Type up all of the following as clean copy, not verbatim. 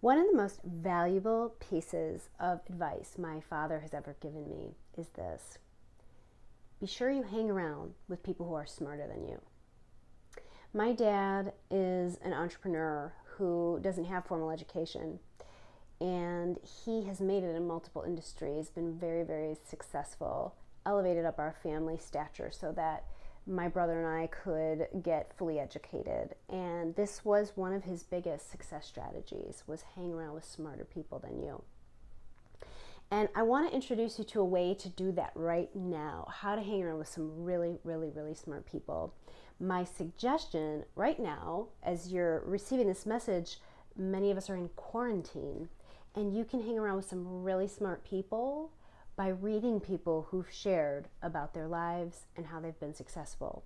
One of the most valuable pieces of advice my father has ever given me is this: be sure you hang around with people who are smarter than you. My dad is an entrepreneur who doesn't have formal education, and he has made it in multiple industries, been very, very successful, elevated up our family stature so that my brother and I could get fully educated. And this was one of his biggest success strategies, was hang around with smarter people than you. And I want to introduce you to a way to do that right now, how to hang around with some really, really, really smart people. My suggestion right now, as you're receiving this message, many of us are in quarantine, and you can hang around with some really smart people by reading people who've shared about their lives and how they've been successful.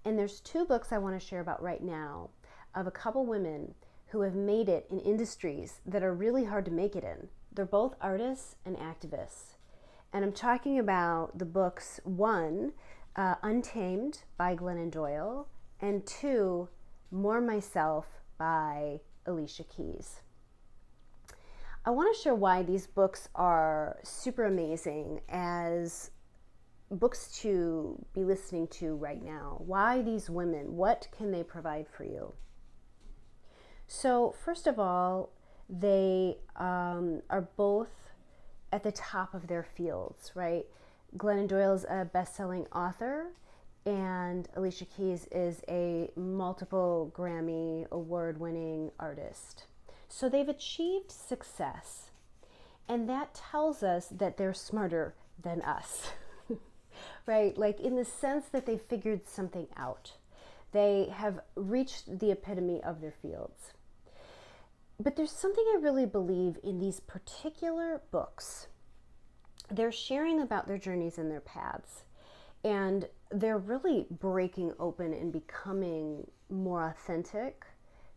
And there's two books I want to share about right now of a couple women who have made it in industries that are really hard to make it in. They're both artists and activists. And I'm talking about the books, one, Untamed by Glennon Doyle, and two, More Myself by Alicia Keys. I want to share why these books are super amazing as books to be listening to right now. Why these women? What can they provide for you? So first of all, they are both at the top of their fields, right? Glennon Doyle is a best-selling author, and Alicia Keys is a multiple Grammy award-winning artist. So they've achieved success, and that tells us that they're smarter than us, right? Like in the sense that they figured something out. They have reached the epitome of their fields. But there's something I really believe in these particular books. They're sharing about their journeys and their paths, and they're really breaking open and becoming more authentic,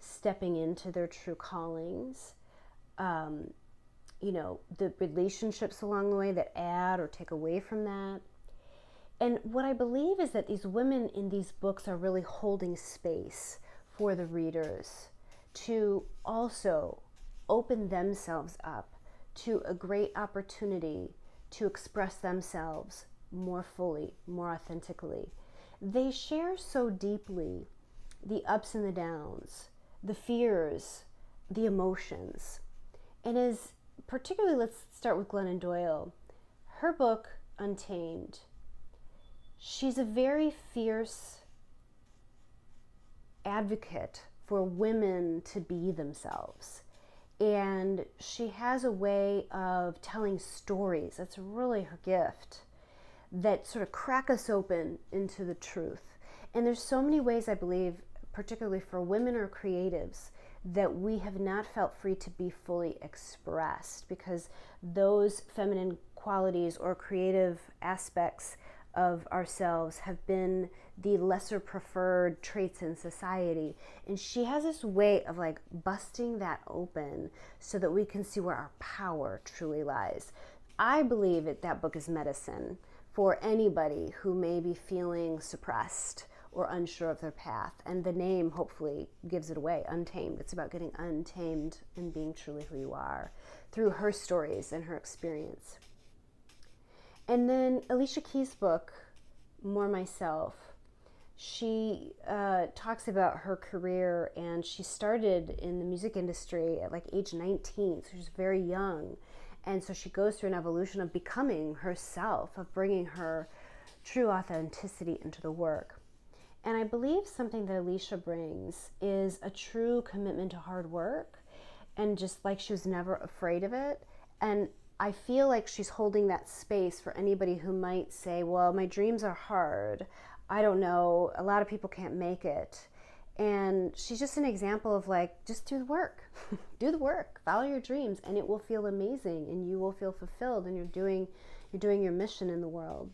stepping into their true callings, the relationships along the way that add or take away from that. And what I believe is that these women in these books are really holding space for the readers to also open themselves up to a great opportunity to express themselves more fully, more authentically. They share so deeply the ups and the downs, the fears, the emotions. And as particularly, let's start with Glennon Doyle. Her book, Untamed, she's a very fierce advocate for women to be themselves. And she has a way of telling stories, that's really her gift, that sort of crack us open into the truth. And there's so many ways, I believe, particularly for women or creatives, that we have not felt free to be fully expressed because those feminine qualities or creative aspects of ourselves have been the lesser preferred traits in society. And she has this way of like busting that open so that we can see where our power truly lies. I believe that book is medicine for anybody who may be feeling suppressed or unsure of their path. And the name hopefully gives it away, Untamed. It's about getting untamed and being truly who you are through her stories and her experience. And then Alicia Keys' book, More Myself, she talks about her career, and she started in the music industry at like age 19, so she's very young. And so she goes through an evolution of becoming herself, of bringing her true authenticity into the work. And I believe something that Alicia brings is a true commitment to hard work, and just like she was never afraid of it. And I feel like she's holding that space for anybody who might say, well, my dreams are hard. I don't know. A lot of people can't make it. And she's just an example of like, just do the work. Do the work. Follow your dreams, and it will feel amazing, and you will feel fulfilled, and you're doing your mission in the world.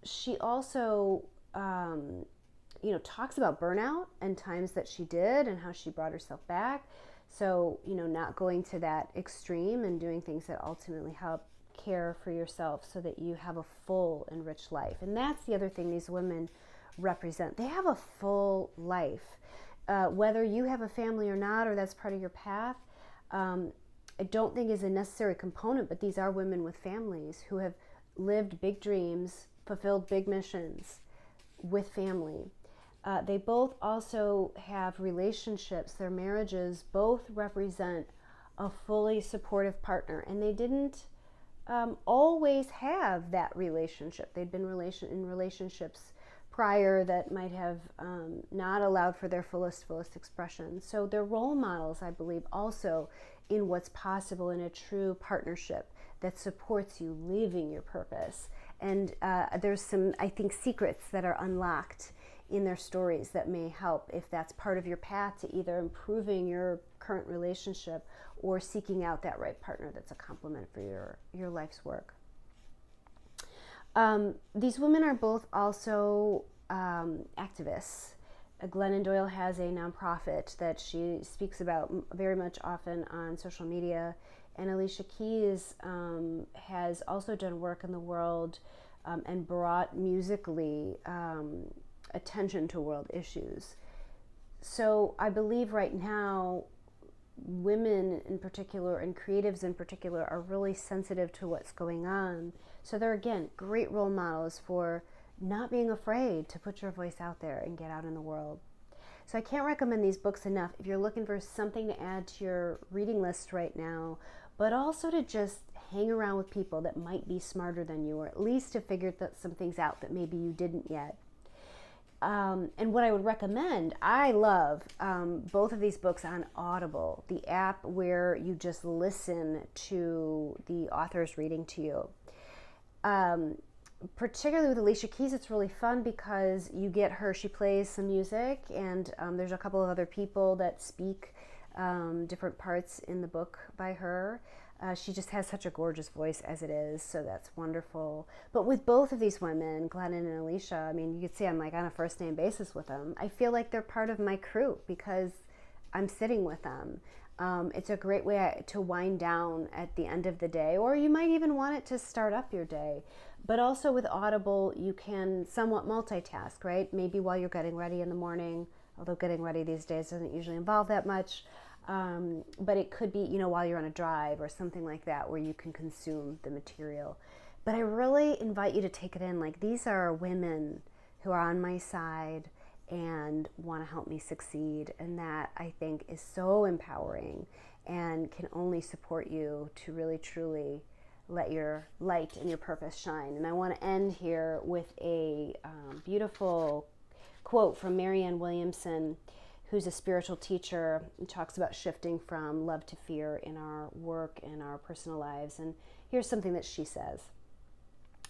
She also, talks about burnout and times that she did and how she brought herself back. So, not going to that extreme and doing things that ultimately help care for yourself so that you have a full and rich life. And that's the other thing these women represent. They have a full life. whether you have a family or not, or that's part of your path, I don't think is a necessary component, but these are women with families who have lived big dreams, fulfilled big missions with family. They both also have relationships. Their marriages both represent a fully supportive partner, and they didn't always have that relationship. They'd been in relationships prior that might have not allowed for their fullest expression. So they're role models, I believe, also in what's possible in a true partnership that supports you living your purpose. And there's some, I think, secrets that are unlocked in their stories that may help if that's part of your path to either improving your current relationship or seeking out that right partner that's a complement for your life's work. These women are both also activists. Glennon Doyle has a nonprofit that she speaks about very much often on social media, and Alicia Keys has also done work in the world and brought musically attention to world issues. So I believe right now women in particular and creatives in particular are really sensitive to what's going on. So they're, again, great role models for not being afraid to put your voice out there and get out in the world. So I can't recommend these books enough if you're looking for something to add to your reading list right now, but also to just hang around with people that might be smarter than you, or at least to figure some things out that maybe you didn't yet. And what I would recommend, I love both of these books on Audible, the app where you just listen to the authors reading to you. Particularly with Alicia Keys, it's really fun because you get her, she plays some music, and there's a couple of other people that speak different parts in the book by her. She just has such a gorgeous voice as it is, so that's wonderful. But with both of these women, Glennon and Alicia, I mean, you can see I'm like on a first name basis with them. I feel like they're part of my crew because I'm sitting with them. It's a great way to wind down at the end of the day, or you might even want it to start up your day. But also with Audible, you can somewhat multitask, right? Maybe while you're getting ready in the morning, although getting ready these days doesn't usually involve that much. But it could be, while you're on a drive or something like that where you can consume the material. But I really invite you to take it in. Like, these are women who are on my side and want to help me succeed. And that, I think, is so empowering and can only support you to really, truly let your light and your purpose shine. And I want to end here with a beautiful quote from Marianne Williamson, who's a spiritual teacher, and talks about shifting from love to fear in our work and our personal lives. And here's something that she says.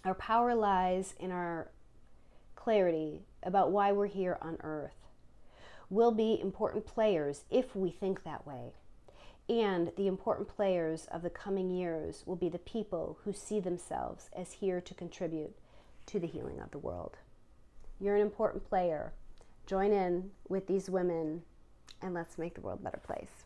Our power lies in our clarity about why we're here on earth. We'll be important players if we think that way. And the important players of the coming years will be the people who see themselves as here to contribute to the healing of the world. You're an important player. Join in with these women and let's make the world a better place.